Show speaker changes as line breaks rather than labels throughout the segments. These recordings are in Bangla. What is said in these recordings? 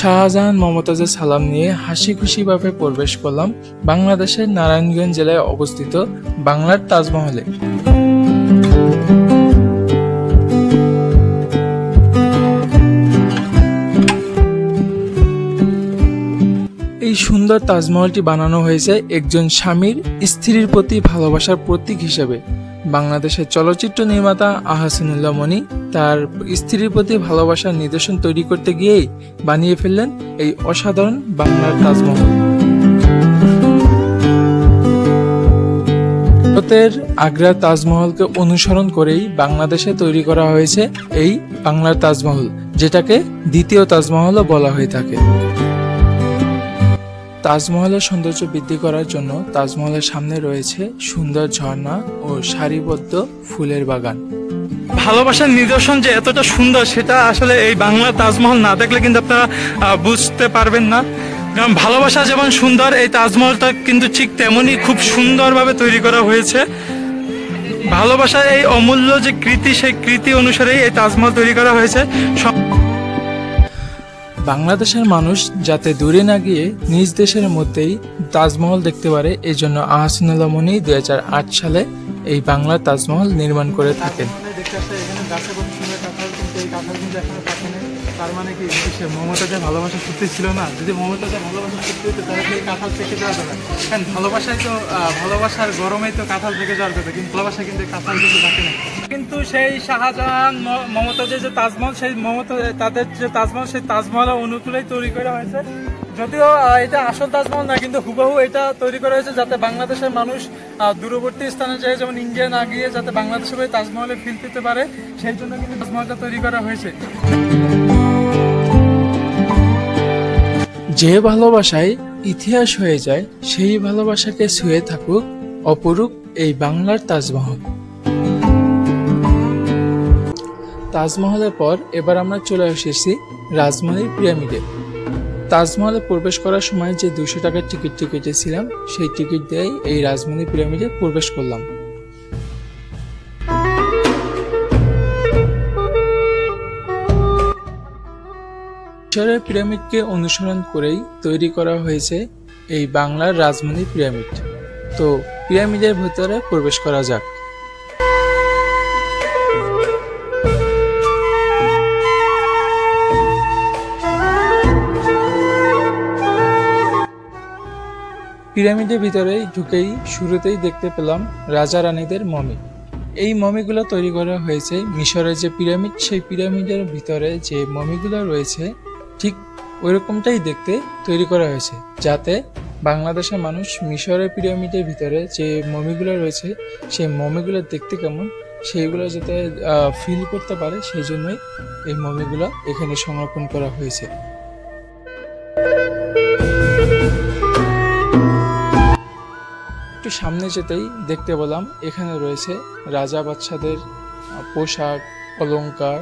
শাহজাহান মমতাজের সালাম নিয়ে হাসি খুশিভাবে প্রবেশ করলাম বাংলাদেশের নারায়ণগঞ্জ জেলায় অবস্থিত বাংলার তাজমহলে। এই সুন্দর তাজমহলটি বানানো হয়েছে একজন স্বামীর স্ত্রীর প্রতি ভালোবাসার প্রতীক হিসেবে। বাংলাদেশের চলচ্চিত্র নির্মাতা আহসানুল্লাহ মনি তার স্ত্রীর প্রতি ভালোবাসার নিদর্শন তৈরি করতে গিয়েই বানিয়ে ফেললেন এই অসাধারণ বাংলার তাজমহল। ভারতের আগ্রার তাজমহলকে অনুসরণ করেই বাংলাদেশে তৈরি করা হয়েছে এই বাংলার তাজমহল, যেটাকে দ্বিতীয় তাজমহলও বলা হয়ে থাকে। তাজমহলের সৌন্দর্য বৃদ্ধি করার জন্য তাজমহলের সামনে রয়েছে সুন্দর ঝর্ণা ও সারিবদ্ধ ফুলের বাগান।
ভালোবাসার নিদর্শন যে এতটা সুন্দর সেটা আসলে এই বাংলার তাজমহল না দেখলে কিন্তু আপনারা বুঝতে পারবেন না। কারণ ভালোবাসা যেমন সুন্দর, এই তাজমহলটা কিন্তু ঠিক তেমনই খুব সুন্দরভাবে তৈরি করা হয়েছে। ভালোবাসার এই অমূল্য যে কৃতি, সেই কৃতি অনুসারেই এই তাজমহল তৈরি করা হয়েছে।
বাংলাদেশের মানুষ যাতে দূরে না গিয়ে নিজ দেশের মধ্যেই তাজমহল দেখতে পারে, এই জন্য আহসানুল্লাহ মনি 2008 সালে এই বাংলার তাজমহল নির্মাণ করে থাকেন।
তার মানে কি মমতাজের ভালোবাসা সত্যি ছিল না? যদি মমতাজের ভালোবাসা সত্যি হতো তাহলে এই কাঁঠাল থেকে যাওয়ার কথা। কারণ ভালোবাসায় তো ভালোবাসার গরমেই তো কাঁঠাল থেকে যাওয়ার কথা, কিন্তু ভালোবাসা কিন্তু কাঁঠাল কিন্তু থাকে না। কিন্তু সেই শাহজাহান মমতাজের যে তাজমহল, সেই তাদের যে তাজমহল, সেই তাজমহলের অনুকূলেই তৈরি করা হয়েছে। যদিও এটা আসল তাজমহল না, কিন্তু হুবহু এটা তৈরি করা হয়েছে যাতে বাংলাদেশের মানুষ দূরবর্তী স্থানে যায়, যেমন ইন্ডিয়া না গিয়ে যাতে বাংলাদেশের তাজমহলে ফিল পেতে পারে, সেই জন্য কিন্তু তাজমহলটা তৈরি করা হয়েছে।
যে ভালোবাসায় ইতিহাস হয়ে যায়, সেই ভালোবাসাকে ছুঁয়ে থাকুক অপরূপ এই বাংলার তাজমহল। তাজমহলের পর এবার আমরা চলে এসেছি রাজমহলের পিরামিডে। তাজমহলে প্রবেশ করার সময় যে 200 টাকার টিকিটটি কেটেছিলাম, সেই টিকিট দিয়েই এই রাজমহলের পিরামিডে প্রবেশ করলাম। মিশরের পিরামিডকে অনুসরণ করেই তৈরি করা হয়েছে এই বাংলার রাজমহলের পিরামিড। তো পিরামিডের ভেতরে প্রবেশ করা যাক। পিরামিডের ভিতরে ঢুকেই শুরুতেই দেখতে পেলাম রাজা রানীদের মমি। এই মমিগুলো তৈরি করা হয়েছে মিশরের যে পিরামিড, সেই পিরামিডের ভিতরে যে মমিগুলো রয়েছে ঠিক ওইরকমটাই দেখতে তৈরি করা হয়েছে, যাতে বাংলাদেশের মানুষ মিশরের পিরামিডের ভিতরে যে মমিগুলো রয়েছে সেই মমিগুলো দেখতে কেমন সেইগুলো যাতে ফিল করতে পারে, সেই জন্যই এই মমিগুলো এখানে সংরক্ষণ করা হয়েছে। একটু সামনে যেতেই দেখতে পেলাম এখানে রয়েছে রাজা বাদশাদের পোশাক, অলংকার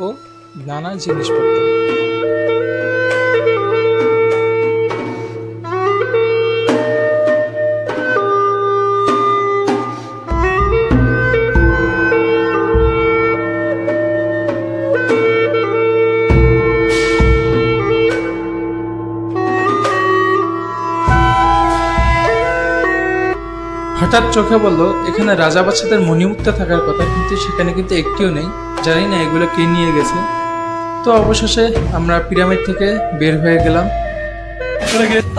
ও নানা জিনিসপত্র। হঠাৎ চোখে বললো এখানে রাজা বাদশাদের মণিমুক্তা থাকার কথা, কিন্তু সেখানে কিন্তু একটিও নেই। জানি না এগুলো কে নিয়ে গেছে। তো অবশেষে আমরা পিরামিড থেকে বের হয়ে গেলাম।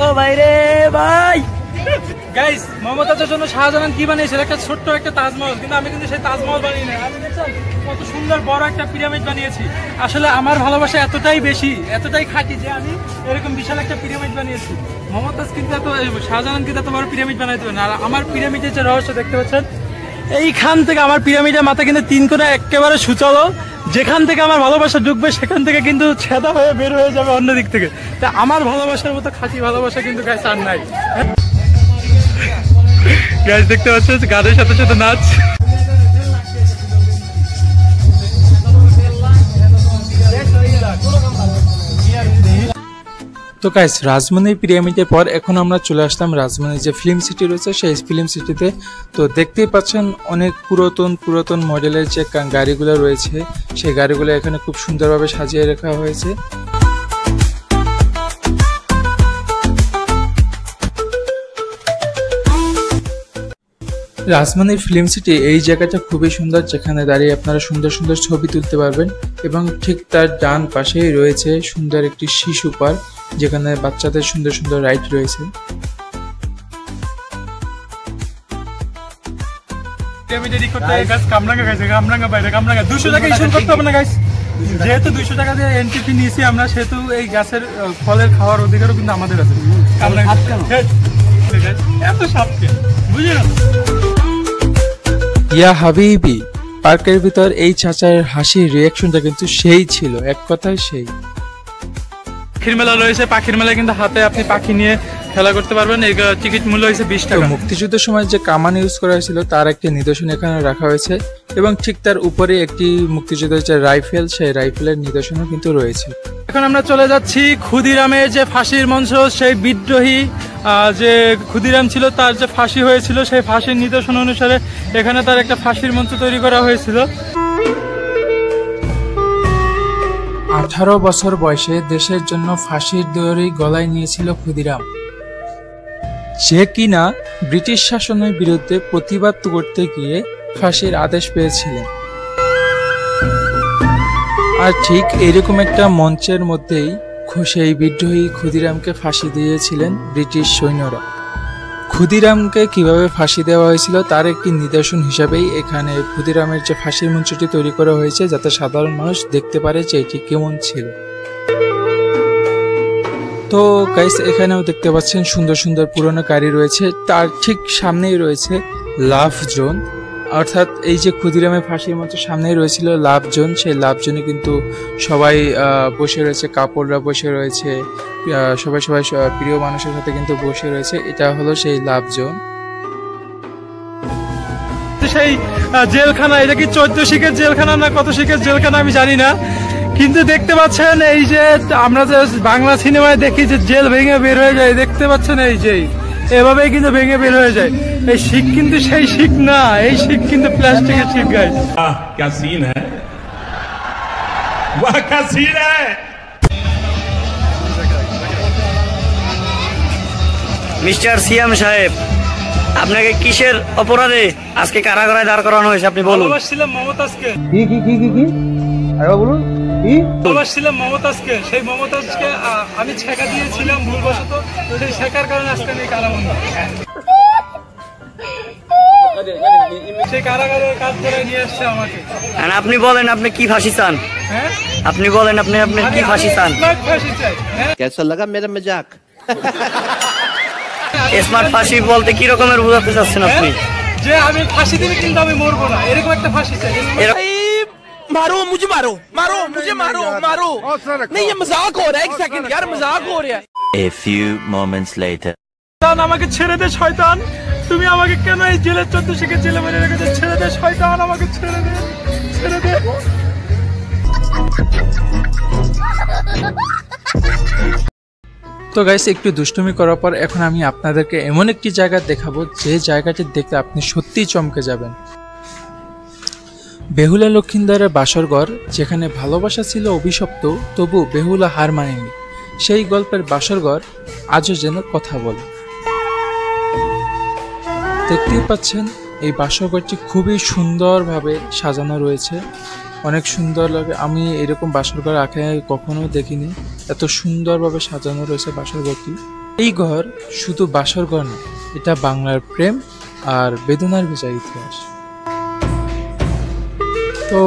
ও ভাই রে ভাই, গাইস, মমতাজের জন্য শাহজাহান কি বানিয়েছিল? একটা ছোট্ট একটা তাজমহল, কিন্তু আমি কিন্তু সেই তাজমহল বানিয়ে নাই। আমি দেখছেন কত সুন্দর বড় একটা পিরামিড বানিয়েছি। আসলে আমার ভালোবাসা এতটাই বেশি, এতটাই খাঁটি যে আমি এরকম বিশাল একটা পিরামিড বানিয়েছি। মমতাজ কিন্তু শাহজাহান কিন্তু এত বড় পিরামিড বানাইতে পারে না। আর আমার পিরামিডের যে রহস্য দেখতে পাচ্ছেন, এইখান থেকে আমার পিরামিডের মাথা কিন্তু 3 কোণা একেবারে সুচলো। যেখান থেকে আমার ভালোবাসা ঢুকবে সেখান থেকে কিন্তু ছেদা হয়ে বের হয়ে যাবে অন্য দিক থেকে। তা আমার ভালোবাসার মতো খাঁটি ভালোবাসা কিন্তু গাইস আর নাই। গাইস দেখতে পাচ্ছেন গানের সাথে সাথে নাচ।
তো গাইস, রাজমহলের পিরামিডের পর এখন আমরা চলে আসলাম রাজমহলের যে ফিল্ম সিটি রয়েছে সেই ফিল্ম সিটিতে। তো দেখতেই পাচ্ছেন অনেক পুরাতন মডেলের যে গাড়িগুলো রয়েছে, সেই গাড়িগুলো এখানে খুব সুন্দরভাবে সাজিয়ে রাখা হয়েছে। রাজধানীর ফিল্ম সিটি এই জায়গাটা খুবই সুন্দর, যেখানে দাঁড়িয়ে আপনারা সুন্দর সুন্দর ছবি তুলতে পারবেন এবং ঠিক তার ডান পাশেই রয়েছে সুন্দর একটি শিশু পার্ক, যেখানে বাচ্চাদের সুন্দর সুন্দর রাইড রয়েছে।
যেহেতু 200 টাকা দিয়ে এন্ট্রি ফি নিয়েছি আমরা, সেহেতু এই গাছের ফলের খাওয়ার অধিকারও কিন্তু আমাদের আছে। এত সাপকে বুঝে না।
ইয়া হাবিবি পার্কের ভিতর এই চাচার হাসির রিয়াকশনটা কিন্তু সেই ছিল, এক কথায় সেই।
পাখির মেলা রয়েছে, পাখির মেলায় কিন্তু হাতে আপনি পাখি নিয়ে খেলা করতে পারবেন। এই টিকিট মূল্য হয়েছে 20 টাকা।
মুক্তিযুদ্ধের সময় যে কামান ইউজ করা হয়েছিল তার একটি নিদর্শন এখানে রাখা হয়েছে এবং ঠিক তার উপরে একটি মুক্তিযুদ্ধের যে রাইফেল, সেই রাইফেলের নিদর্শনও কিন্তু রয়েছে।
এখন আমরা চলে যাচ্ছি ক্ষুদিরামের যে ফাঁসির মঞ্চ, সেই বিদ্রোহী যে ক্ষুদিরাম ছিল তার যে ফাঁসি হয়েছিল, সেই ফাঁসির নিদর্শন অনুসারে এখানে তার একটা ফাঁসির মঞ্চ তৈরি করা হয়েছিল।
18 বছর বয়সে দেশের জন্য ফাঁসির দড়ি গলায় নিয়েছিল ক্ষুদিরাম, যে কিনা ব্রিটিশ শাসনের বিরুদ্ধে প্রতিবাদ করতে গিয়ে ফাঁসির আদেশ পেয়েছিলেন। আর ঠিক এরকম একটা মঞ্চের মধ্যেই সেই বিদ্রোহী ক্ষুদিরামকে ফাঁসি দিয়েছিলেন ব্রিটিশ সৈন্যরা। ক্ষুদিরামকে কিভাবে ফাঁসি দেওয়া হয়েছিল তার একটি নিদর্শন হিসাবেই এখানে ক্ষুদিরামের যে ফাঁসির মঞ্চটি তৈরি করা হয়েছে, যাতে সাধারণ মানুষ দেখতে পারে যে এটি কেমন ছিল। তো গাইস, এখানেও দেখতে পাচ্ছেন সুন্দর সুন্দর পুরনো গাড়ি রয়েছে, তার ঠিক সামনেই রয়েছে লাভ জোন, অর্থাৎ এই যে ক্ষুদিরামের ফাঁসির মতো সামনেই রয়েছিল লাভ জোন, সেই লাভ জোনে কিন্তু সবাই বসে রয়েছে, কাপড়রা বসে রয়েছে, সবাই সবাই প্রিয় মানুষের সাথে কিন্তু বসে রয়েছে। এটা হলো সেই লাভ জোন।
সেই জেলখানা, এটা কি 14 শিখের জেলখানা না কত শিখের জেলখানা আমি জানি না, কিন্তু দেখতে পাচ্ছেন এই যে আমরা যে বাংলা সিনেমায় দেখি যে জেল ভেঙে বের হয়ে যায়, দেখতে পাচ্ছেন এই যে এভাবেই কিন্তু ভেঙে বের হয়ে যায়। এই শিক কিন্তু সেই শিক না, এই শিক কিন্তু প্লাস্টিকের শিক। গাইস
क्या सीन है, वाह क्या सीन है।
মিস্টার সিয়াম সাহেব, আপনাকে কিসের অপরাধে আজকে কারাগারে দাঁড় করানো হয়েছে আপনি বলুন।
ভালোবাসছিলাম মমতাজকে।
কি আরে বলুন কি
ভালোবাসছিলাম মমতাজকে, সেই মমতাজকে আমি ছেকা দিয়েছিলাম ভুলবশত, সেই ছেকার কারণে আজকে আমি কারাবন্দী। সেই কারাগারে কাজ করে নিয়ে আসছে আমাকে।
আর আপনি বলেন আপনি কি ফাঁসি চান?
হ্যাঁ,
আপনি বলেন আপনি কি ফাঁসি চান?
ফাঁসি চাই।
कैसा लगा मेरा मजाक
স্মার্ট ফাঁসি বলতে কি রকমের বোঝাতে চাচ্ছেন আপনি?
যে আমি ফাঁসি দিলে কিন্তু আমি মরবো না, এরকম একটা ফাঁসি চাই।
मारो मुझे, मारो मारो मुझे, मारो मारो नहीं, ये मजाक हो रहा है, एक सेकंड यार, मजाक हो रहा है।
A few moments later.
আমাকে ছেড়ে দে শয়তান, তুমি আমাকে কেন এই জেলের 14 শিখে জেলে মেরে রেখেছো? ছেড়ে দে শয়তান, আমাকে ছেড়ে দে, ছেড়ে দে।
তো গাইস, একটু দুষ্টুমি করার পর এখন আমি আপনাদেরকে এমন একটি জায়গা দেখাবো যে জায়গাটি দেখতে আপনি সত্যিই চমকে যাবেন। বেহুলা লক্ষিন্দরের বাসরঘর, যেখানে ভালোবাসা ছিল অভিশপ্ত তবু বেহুলা হার মানেনি, সেই গল্পের বাসরঘর আজও যেন কথা বলে। দেখতেই পাচ্ছেন এই বাসরঘরটি খুবই সুন্দরভাবে সাজানো রয়েছে, অনেক সুন্দর লাগে। আমি এরকম বাসরঘর আগে কখনো দেখিনি, এত সুন্দরভাবে সাজানো রয়েছে বাসরঘরটি। এই ঘর শুধু বাসরঘর না, এটা বাংলার প্রেম আর বেদনার ভেজা ইতিহাস। তো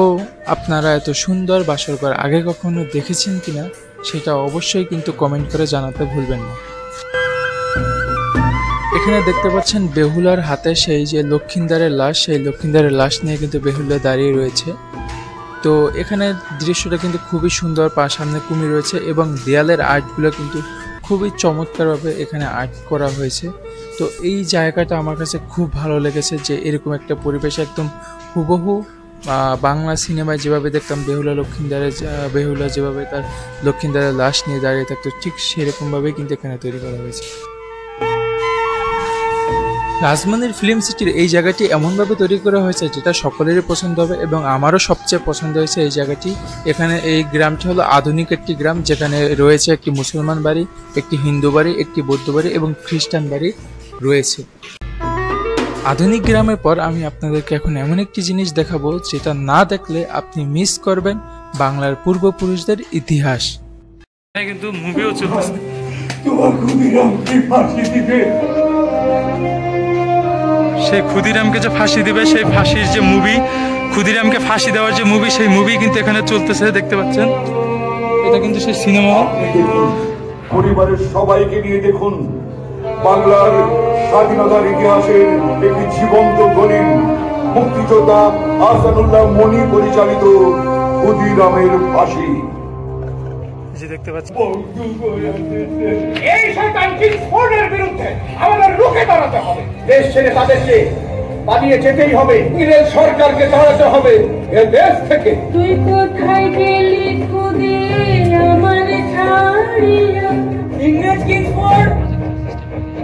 আপনারা এত সুন্দর বাসরঘর আগে কখনো দেখেছেন কিনা সেটা অবশ্যই কিন্তু কমেন্ট করে জানাতে ভুলবেন না। এখানে দেখতে পাচ্ছেন বেহুলার হাতে সেই যে লক্ষিন্দরের লাশ, সেই লক্ষিন্দরের লাশ নিয়ে কিন্তু বেহুলা দাঁড়িয়ে রয়েছে। তো এখানে দৃশ্যটা কিন্তু খুবই সুন্দর, সামনে কুমির রয়েছে এবং দেয়ালের আর্টগুলো কিন্তু খুবই চমৎকারভাবে এখানে আর্ট করা হয়েছে। তো এই জায়গাটা আমার কাছে খুব ভালো লেগেছে, যে এরকম একটা পরিবেশ একদম হুবহু বাংলা সিনেমায় যেভাবে দেখতাম বেহুলা যেভাবে তার লক্ষিন্দরের লাশ নিয়ে দাঁড়িয়ে থাকতো, ঠিক সেরকমভাবেই কিন্তু এখানে তৈরি করা হয়েছে। রাজধানীর ফিল্ম সিটির এই জায়গাটি এমনভাবে তৈরি করা হয়েছে যেটা সকলেরই পছন্দ হবে এবং আমারও সবচেয়ে পছন্দ হয়েছে এই জায়গাটি। এখানে এই গ্রামটি হলো আধুনিক একটি গ্রাম, যেখানে রয়েছে একটি মুসলমান বাড়ি, একটি হিন্দু বাড়ি, একটি বৌদ্ধ বাড়ি এবং খ্রিস্টান বাড়ি রয়েছে। আধুনিক গ্রামের পর আমি আপনাদেরকে এখন এমন একটি জিনিস দেখাবো যেটা না দেখলে আপনি মিস করবেন বাংলার পূর্বপুরুষদের ইতিহাস।
কিন্তু মুভিও চলতেছে। সেই ক্ষুদিরামকে যে ফাঁসি দিবে, সেই ফাঁসির যে মুভি, ক্ষুদিরামকে ফাঁসি দেওয়ার যে মুভি, সেই মুভি কিন্তু এখানে চলতেছে, দেখতে পাচ্ছেন। এটা কিন্তু সেই সিনেমা।
পরিবারের সবাইকে নিয়ে দেখুন বাংলার স্বাধীনতার ইতিহাসের একটি জীবন্ত দলিল, মুক্তিযোদ্ধা আহসানুল্লাহ মনি পরিচালিত ক্ষুদিরামের ফাঁসি।
দেখতে পাচ্ছেন
এই শয়তান কিংসফোর্ডের বিরুদ্ধে আমাদের রুখে দাঁড়াতে হবে। দেশ ছেড়ে তাদেরকে পালিয়ে যেতেই হবে। ইংরেজ সরকারকে তাড়াতে হবে এ দেশ থেকে।
তুই কোথায় গেলি খুদে আমার ছাড়িয়া?
ইংরেজ কিংসফোর্ড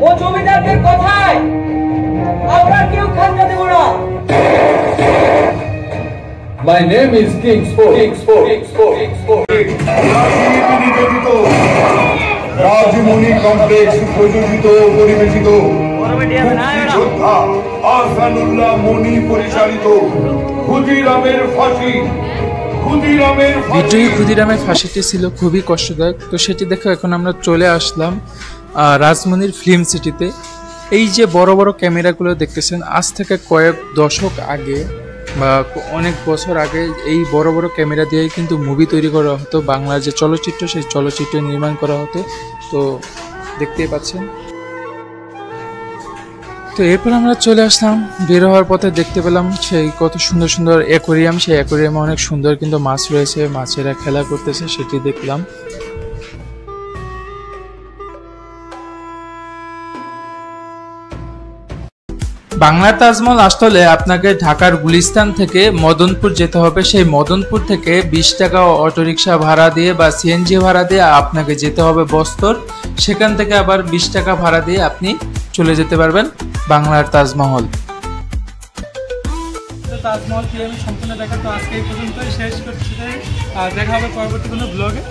ও জমিদারদের কথায় আমরা কেউ খাজনা দেব না। My name is Kingsford.
Rajmani complex প্রযোজিত পরিবেশিত মুক্তিযোদ্ধা আহসানুল্লাহ মনি পরিচালিত ক্ষুদিরামের ফাঁসি।
বিদ্রোহী ক্ষুদিরামের ফাঁসিটি ছিল খুবই কষ্টদায়ক। তো সেটি দেখে এখন আমরা চলে আসলাম রাজমণির ফিল্ম সিটিতে। এই যে বড় বড় ক্যামেরাগুলো দেখতেছেন, আজ থেকে কয়েক দশক আগে বা অনেক বছর আগে এই বড় বড় ক্যামেরা দিয়ে কিন্তু মুভি তৈরি করা হতো। বাংলার যে চলচ্চিত্র, সেই চলচ্চিত্র নির্মাণ করা হতো। তো দেখতেই পাচ্ছেন। তো এরপর আমরা চলে আসলাম, বের হওয়ার পথে দেখতে পেলাম সেই কত সুন্দর সুন্দর অ্যাকোরিয়াম। সেই অ্যাকোরিয়ামে অনেক সুন্দর কিন্তু মাছ রয়েছে, মাছেরা খেলা করতেছে, সেটি দেখলাম। বাংলার তাজমহল আসতে হলে আপনাকে ঢাকার গুলিস্তান থেকে মদনপুর যেতে হবে। সেই মদনপুর থেকে 20 টাকা অটোরিকশা ভাড়া দিয়ে বা সিএনজি ভাড়া দিয়ে আপনাকে যেতে হবে বস্তর। সেখান থেকে আবার 20 টাকা ভাড়া দিয়ে আপনি চলে যেতে পারবেন বাংলার তাজমহল।
তাজমহল পিরামিড সম্পূর্ণ দেখা তো আজকে এই পর্যন্তই শেষ করছি। আর দেখা হবে পরবর্তী কোনো ব্লগে।